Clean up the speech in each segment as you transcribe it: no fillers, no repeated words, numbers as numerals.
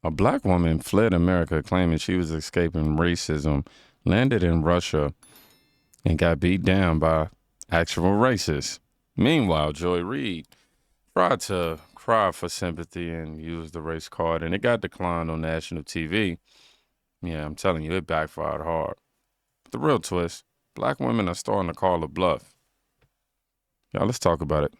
A black woman fled America claiming she was escaping racism, landed in Russia, and got beat down by actual racists. Meanwhile, Joy Reid tried to cry for sympathy and use the race card, and it got declined on national TV. Yeah, I'm telling you, it backfired hard. But the real twist, black women are starting to call a bluff. Y'all, let's talk about it.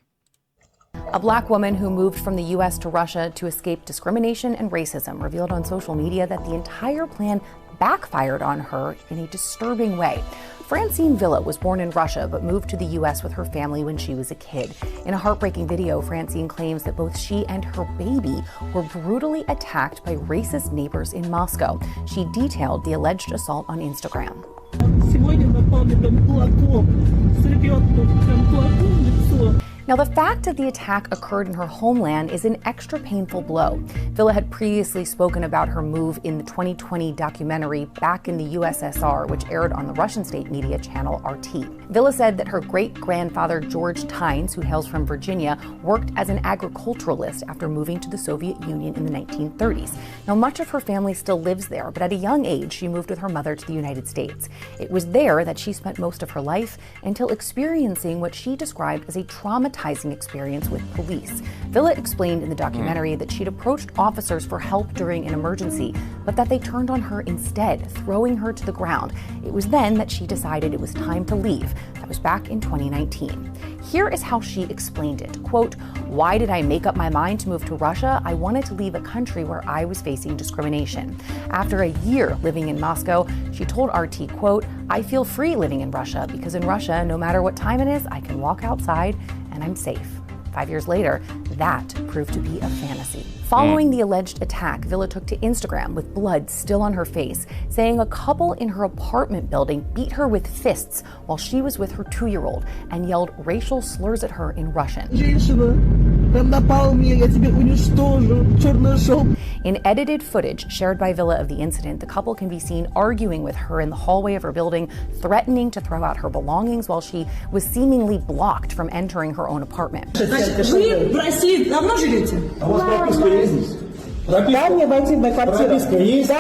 A black woman who moved from the U.S. to Russia to escape discrimination and racism revealed on social media that the entire plan backfired on her in a disturbing way. Francine Villa was born in Russia but moved to the U.S. with her family when she was a kid. In a heartbreaking video, Francine claims that both she and her baby were brutally attacked by racist neighbors in Moscow. She detailed the alleged assault on Instagram. Now, the fact that the attack occurred in her homeland is an extra painful blow. Villa had previously spoken about her move in the 2020 documentary Back in the USSR, which aired on the Russian state media channel RT. Villa said that her great-grandfather George Tynes, who hails from Virginia, worked as an agriculturalist after moving to the Soviet Union in the 1930s. Now, much of her family still lives there, but at a young age, she moved with her mother to the United States. It was there that she spent most of her life until experiencing what she described as a traumatizing experience with police. Villa explained in the documentary that she'd approached officers for help during an emergency, but that they turned on her instead, throwing her to the ground. It was then that she decided it was time to leave. That was back in 2019. Here is how she explained it. Quote, "Why did I make up my mind to move to Russia? I wanted to leave a country where I was facing discrimination. After a year living in Moscow, she told RT, quote, I feel free living in Russia because in Russia, no matter what time it is, I can walk outside and I'm safe." 5 years later, that proved to be a fantasy. Following the alleged attack, Villa took to Instagram with blood still on her face, saying a couple in her apartment building beat her with fists while she was with her 2-year-old and yelled racial slurs at her in Russian. In edited footage shared by Villa of the incident, the couple can be seen arguing with her in the hallway of her building, threatening to throw out her belongings while she was seemingly blocked from entering her own apartment. Вы в России давно живете? А у вас прописка есть? Дай мне войти в мою квартиру. Прописка есть?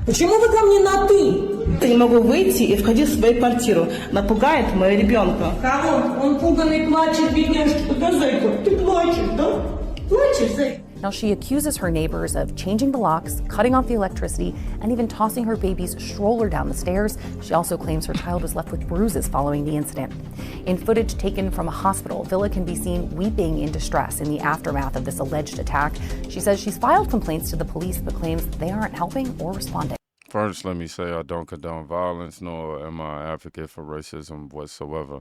Почему вы ко мне на «ты»? Я не могу выйти и входить в свою квартиру. Напугает моего ребенка. Кого? Он пуганный, плачет, бедняжка. Да, зайка, ты плачешь, да? Плачешь, зайка. Now, she accuses her neighbors of changing the locks, cutting off the electricity, and even tossing her baby's stroller down the stairs. She also claims her child was left with bruises following the incident. In footage taken from a hospital, Villa can be seen weeping in distress in the aftermath of this alleged attack. She says she's filed complaints to the police, but claims they aren't helping or responding. First, let me say I don't condone violence, nor am I an advocate for racism whatsoever.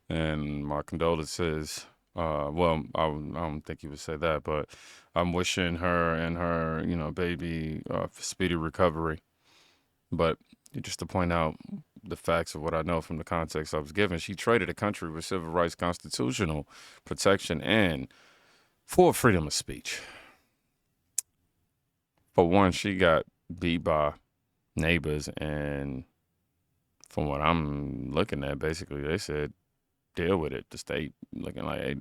And my condolences. Well, I don't think you would say that, but I'm wishing her and her, baby speedy recovery. But just to point out the facts of what I know from the context I was given, she traded a country with civil rights, constitutional protection, and for freedom of speech. For one, she got beat by neighbors, and from what I'm looking at, basically they said, deal with it. The state looking like, hey,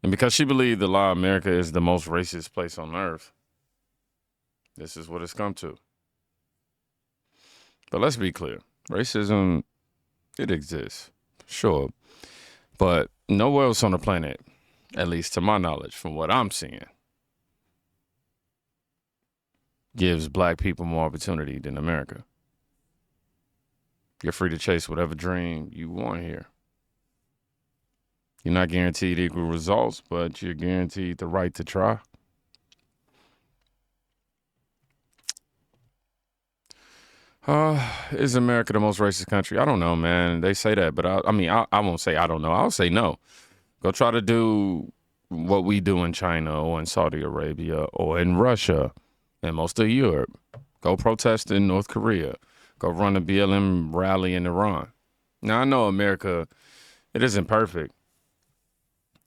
And because she believed the lie America is the most racist place on earth, this is what it's come to. But let's be clear. Racism, it exists, sure. But nowhere else on the planet, at least to my knowledge, from what I'm seeing, gives black people more opportunity than America. You're free to chase whatever dream you want here. You're not guaranteed equal results, but you're guaranteed the right to try. Is America the most racist country? I don't know, man. They say that, but I won't say I don't know. I'll say no. Go try to do what we do in China or in Saudi Arabia or in Russia and most of Europe. Go protest in North Korea. Go run a BLM rally in Iran. Now, I know America, it isn't perfect,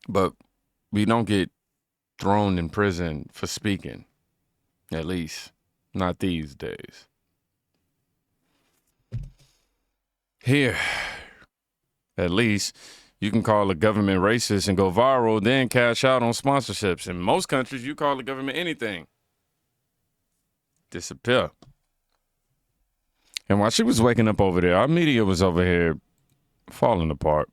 but we don't get thrown in prison for speaking, at least not these days. Here, at least, you can call the government racist and go viral, then cash out on sponsorships. In most countries, you call the government anything, disappear. And while she was waking up over there, our media was over here falling apart.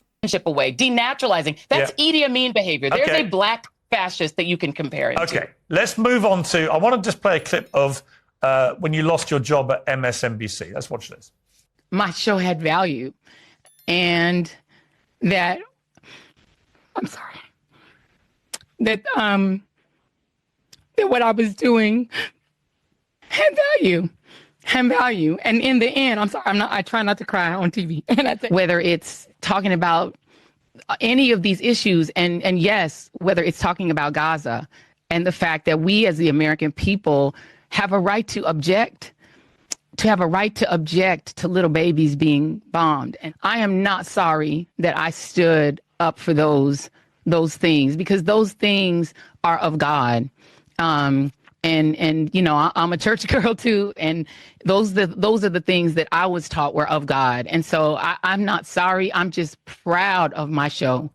Away, denaturalizing. That's Idi Amin behavior. There's a black fascist that you can compare it to. Okay, let's move on to, I want to just play a clip of when you lost your job at MSNBC. Let's watch this. My show had value, and that, I'm sorry, that what I was doing had value. And in the end, I'm sorry, I try not to cry on TV. And whether it's talking about any of these issues, and yes, whether it's talking about Gaza and the fact that we as the American people have a right to object, to little babies being bombed. And I am not sorry that I stood up for those things, because those things are of God. And you know, I'm a church girl too, and those are the things that I was taught were of God. And so I'm not sorry. I'm just proud of my show.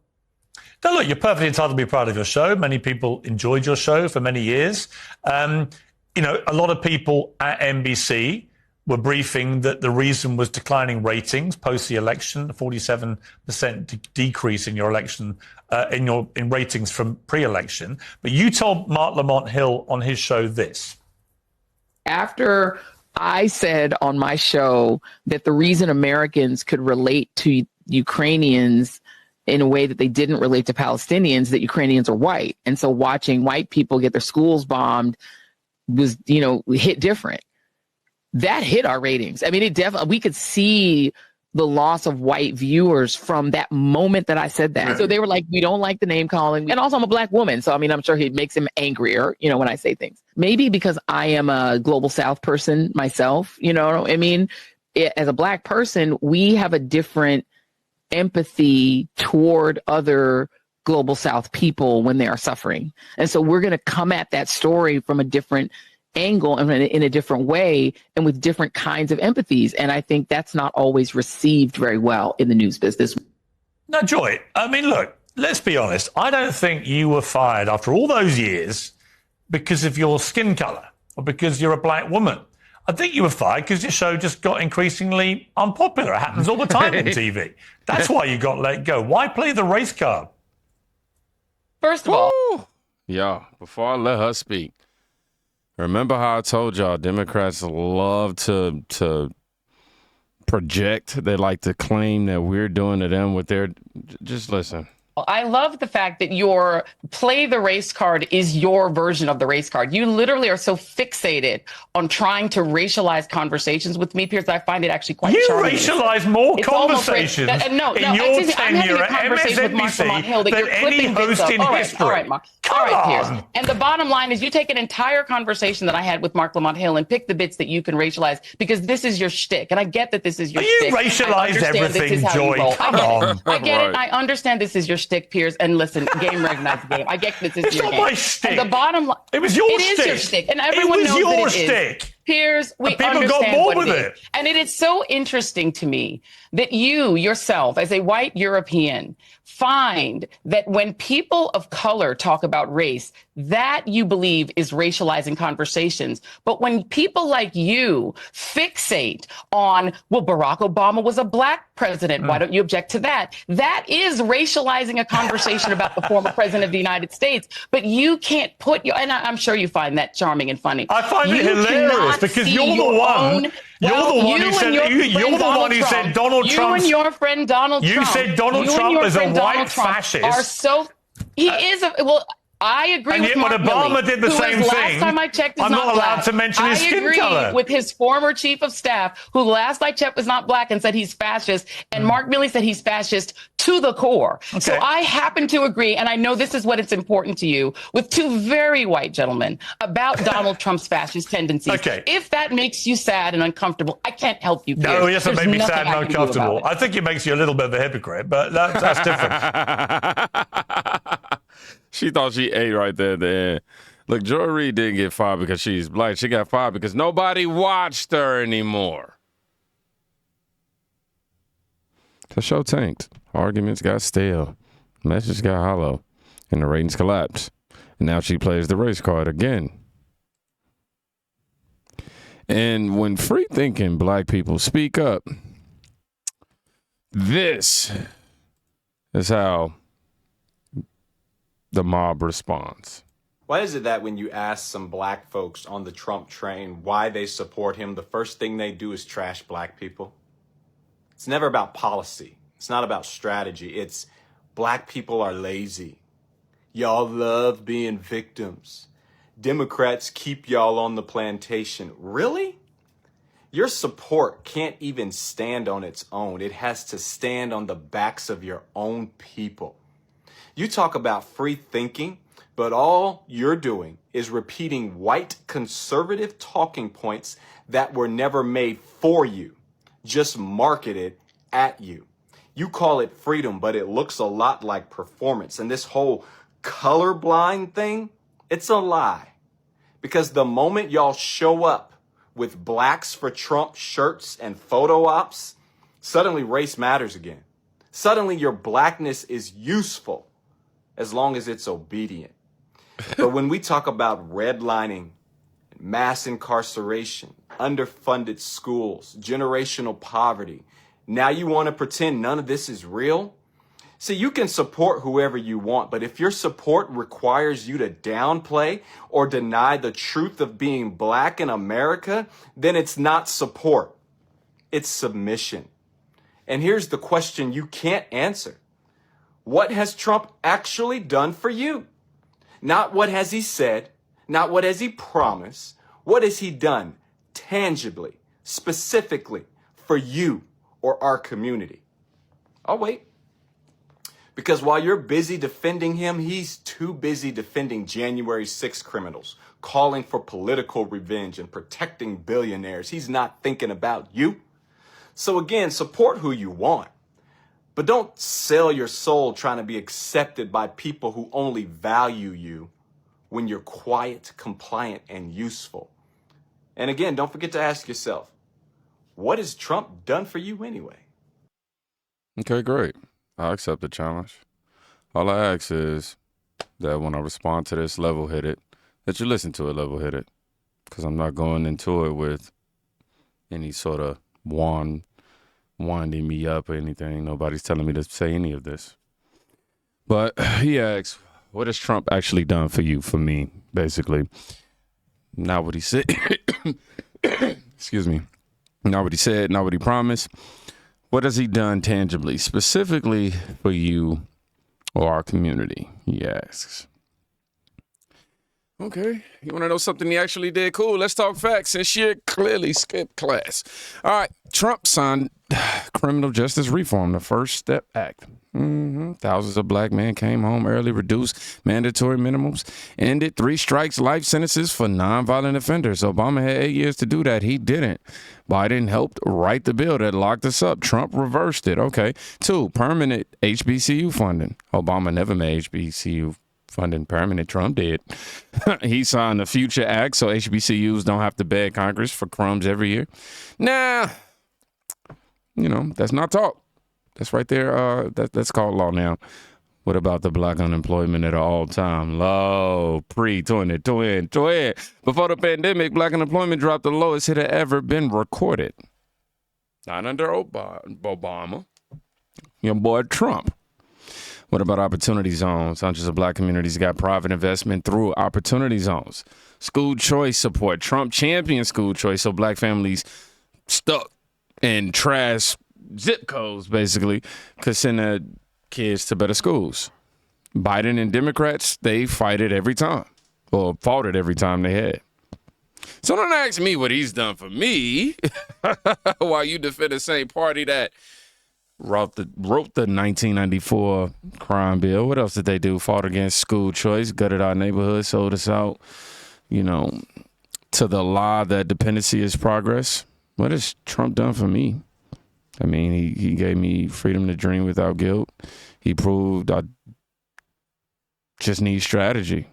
Now, look, you're perfectly entitled to be proud of your show. Many people enjoyed your show for many years. You know, a lot of people at NBC were briefing that the reason was declining ratings post the election, a 47% decrease in your election, in ratings from pre-election. But you told Mark Lamont Hill on his show this. After I said on my show that the reason Americans could relate to Ukrainians in a way that they didn't relate to Palestinians, that Ukrainians are white. And so watching white people get their schools bombed was, you know, hit different. That hit our ratings. I mean, it definitely, we could see the loss of white viewers from that moment that I said that. So they were like, we don't like the name calling. And also I'm a black woman. So, I mean, I'm sure it makes him angrier, you know, when I say things. Maybe because I am a global South person myself, you know, I mean, as a black person, we have a different empathy toward other global South people when they are suffering. And so we're going to come at that story from a different angle and in a different way and with different kinds of empathies. And I think that's not always received very well in the news business. Now, Joy, I mean, look, let's be honest. I don't think you were fired after all those years because of your skin color or because you're a black woman. I think you were fired because your show just got increasingly unpopular. It happens all the time on TV. That's why you got let go. Why play the race card? First of all, yeah, before I let her speak, remember how I told y'all Democrats love to project. They like to claim that we're doing to them with their. Just listen. I love the fact that your play the race card is your version of the race card. You literally are so fixated on trying to racialize conversations with me, Piers. I find it actually quite charming. You racialize more conversations in your tenure at MSNBC than any host in history. All right, Mark. All right, Piers. And the bottom line is you take an entire conversation that I had with Mark Lamont Hill and pick the bits that you can racialize because this is your shtick. And I get that this is your shtick. You racialized everything, Joy. Come on. I get it. I understand this is your shtick, Piers. And listen, game recognizes game. I get this is it's your not game. My shtick. And the bottom line, it was your it shtick. It is your shtick, and everyone knows your that it is. Piers, we understand what it is. And it is so interesting to me that you yourself, as a white European, find that when people of color talk about race, that you believe is racializing conversations. But when people like you fixate on, well, Barack Obama was a black president, why don't you object to that? That is racializing a conversation about the former president of the United States. But you can't put your, and I'm sure you find that charming and funny. I find it hilarious because you're the one. You're the one who said Donald Trump. You and your friend Donald Trump. You said Donald Trump is a white fascist. Are so he is a well. I agree and with yet Mark when Obama Milley, did the same thing, last time I checked, is I'm not allowed black. to mention his skin color. I agree with his former chief of staff, who last I checked was not black and said he's fascist. And Mark Milley said he's fascist to the core. Okay. So I happen to agree, and I know this is what it's important to you, with two very white gentlemen about Donald Trump's fascist tendencies. Okay. If that makes you sad and uncomfortable, I can't help you. No, yes, it made me sad and uncomfortable. I think it makes you a little bit of a hypocrite, but that's different. She thought she ate right there at the end. Look, Joy Reid didn't get fired because she's black. She got fired because nobody watched her anymore. The show tanked. Arguments got stale. Messages got hollow. And the ratings collapsed. And now she plays the race card again. And when free-thinking black people speak up, this is how the mob responds. Why is it that when you ask some black folks on the Trump train why they support him, the first thing they do is trash black people? It's never about policy. It's not about strategy. It's black people are lazy. Y'all love being victims. Democrats keep y'all on the plantation. Really? Your support can't even stand on its own. It has to stand on the backs of your own people. You talk about free thinking, but all you're doing is repeating white conservative talking points that were never made for you, just marketed at you. You call it freedom, but it looks a lot like performance. And this whole colorblind thing, it's a lie. Because the moment y'all show up with blacks for Trump shirts and photo ops, suddenly race matters again. Suddenly your blackness is useful as long as it's obedient. But when we talk about redlining, mass incarceration, underfunded schools, generational poverty, now you want to pretend none of this is real? See, you can support whoever you want, but if your support requires you to downplay or deny the truth of being black in America, then it's not support. It's submission. And here's the question you can't answer. What has Trump actually done for you? Not what has he said, not what has he promised. What has he done tangibly, specifically for you or our community? I'll wait. Because while you're busy defending him, he's too busy defending January 6th criminals, calling for political revenge and protecting billionaires. He's not thinking about you. So again, support who you want. But don't sell your soul trying to be accepted by people who only value you when you're quiet, compliant, and useful. And again, don't forget to ask yourself, what has Trump done for you anyway? Okay, great. I accept the challenge. All I ask is that when I respond to this level-headed, that you listen to it level-headed. Because I'm not going into it with any sort of winding me up or anything. Nobody's telling me to say any of this. But he asks, what has Trump actually done for you, for me, basically? Not what he said. Excuse me. Not what he said, not what he promised. What has he done tangibly, specifically for you or our community, he asks. Okay, you want to know something he actually did? Cool, let's talk facts since you clearly skipped class. All right, Trump signed Criminal Justice Reform, the First Step Act. Thousands of black men came home early, reduced mandatory minimums, ended 3 strikes life sentences for nonviolent offenders. Obama had 8 years to do that. He didn't. Biden helped write the bill that locked us up. Trump reversed it. Okay. 2, permanent HBCU funding. Obama never made HBCU funding permanent. Trump did. He signed the Future Act so HBCUs don't have to beg Congress for crumbs every year. Nah, that's not talk. That's right there. That's called law now. What about the black unemployment at an all-time low? Pre-2020. Before the pandemic, black unemployment dropped the lowest it had ever been recorded. Not under Obama. Your boy Trump. What about opportunity zones? Hundreds of black communities got private investment through opportunity zones. School choice support. Trump championed school choice so black families stuck in trash zip codes, basically, could send their kids to better schools. Biden and Democrats, they fight it every time. Or fought it every time they had. So don't ask me what he's done for me while you defend the same party that wrote the 1994 crime bill. What else did they do? Fought against school choice, gutted our neighborhood, sold us out, to the lie that dependency is progress. What has Trump done for me? I mean, he gave me freedom to dream without guilt. He proved I just need strategy.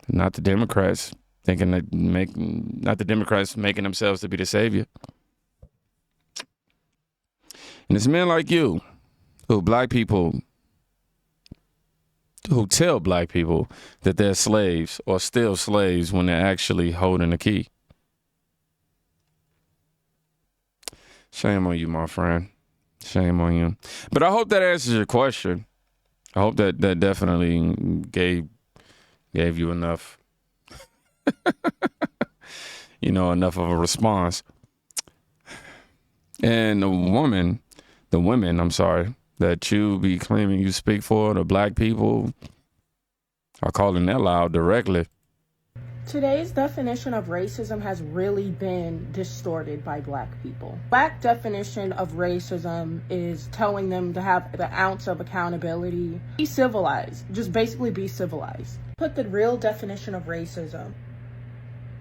Not the Democrats making themselves to be the savior. And it's men like you who tell black people that they're slaves or still slaves when they're actually holding the key. Shame on you, my friend. Shame on you. But I hope that answers your question. I hope that definitely gave you enough, enough of a response. And the women, that you be claiming you speak for, the black people, are calling that loud directly. Today's definition of racism has really been distorted by black people. Black definition of racism is telling them to have the ounce of accountability, be civilized, just basically be civilized. Put the real definition of racism,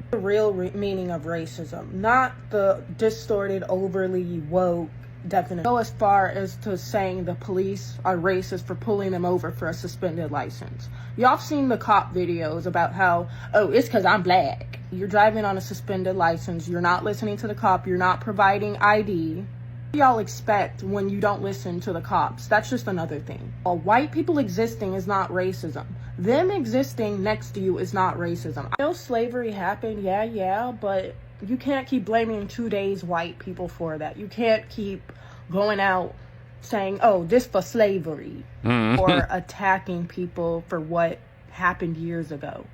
the real meaning of racism, not the distorted, overly woke definition. Go as far as to saying the police are racist for pulling them over for a suspended license. Y'all seen the cop videos about how, it's because I'm black. You're driving on a suspended license. You're not listening to the cop. You're not providing ID. What do y'all expect when you don't listen to the cops? That's just another thing. White people existing is not racism. Them existing next to you is not racism. I know slavery happened, yeah, but you can't keep blaming today's white people for that. You can't keep going out saying, this for slavery, or attacking people for what happened years ago.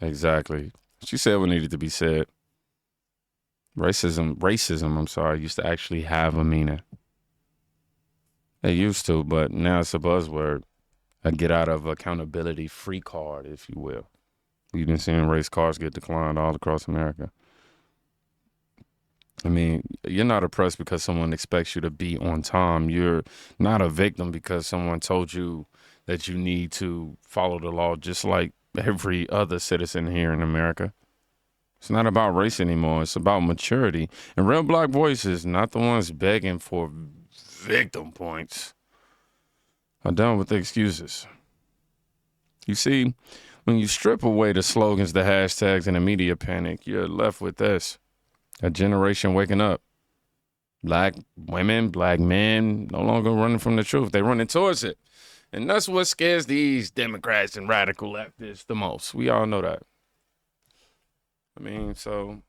Exactly. She said what needed to be said. Racism, used to actually have a meaning. It used to, but now it's a buzzword. A get out of accountability free card, if you will. We've been seeing race cars get declined all across America. I mean, you're not oppressed because someone expects you to be on time. You're not a victim because someone told you that you need to follow the law just like every other citizen here in America. It's not about race anymore. It's about maturity. And real black voices, not the ones begging for victim points, are done with the excuses. You see, when you strip away the slogans, the hashtags, and the media panic, you're left with this. A generation waking up. Black women, black men, no longer running from the truth. They're running towards it. And that's what scares these Democrats and radical leftists the most. We all know that. I mean, so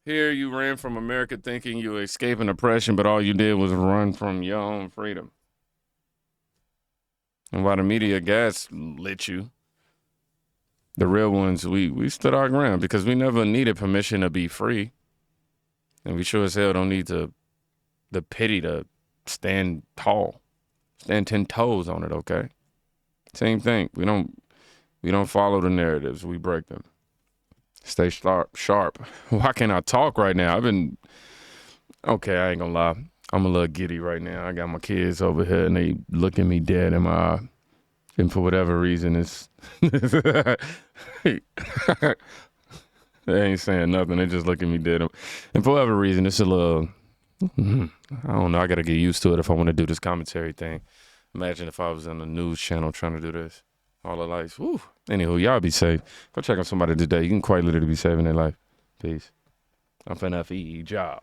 here you ran from America thinking you were escaping oppression, but all you did was run from your own freedom. And while the media gas lit you, the real ones, we stood our ground because we never needed permission to be free. And we sure as hell don't need the pity to stand tall, stand 10 toes on it, okay? Same thing. We don't follow the narratives. We break them. Stay sharp. Why can't I talk right now? I ain't gonna lie. I'm a little giddy right now. I got my kids over here and they looking me dead in my eye. And for whatever reason, they ain't saying nothing. They just looking me dead. And for whatever reason, it's a little, I don't know. I got to get used to it if I want to do this commentary thing. Imagine if I was on the news channel trying to do this. All the lights. Woo. Anywho, y'all be safe. Go check on somebody today. You can quite literally be saving their life. Peace. I'm finna FEE job.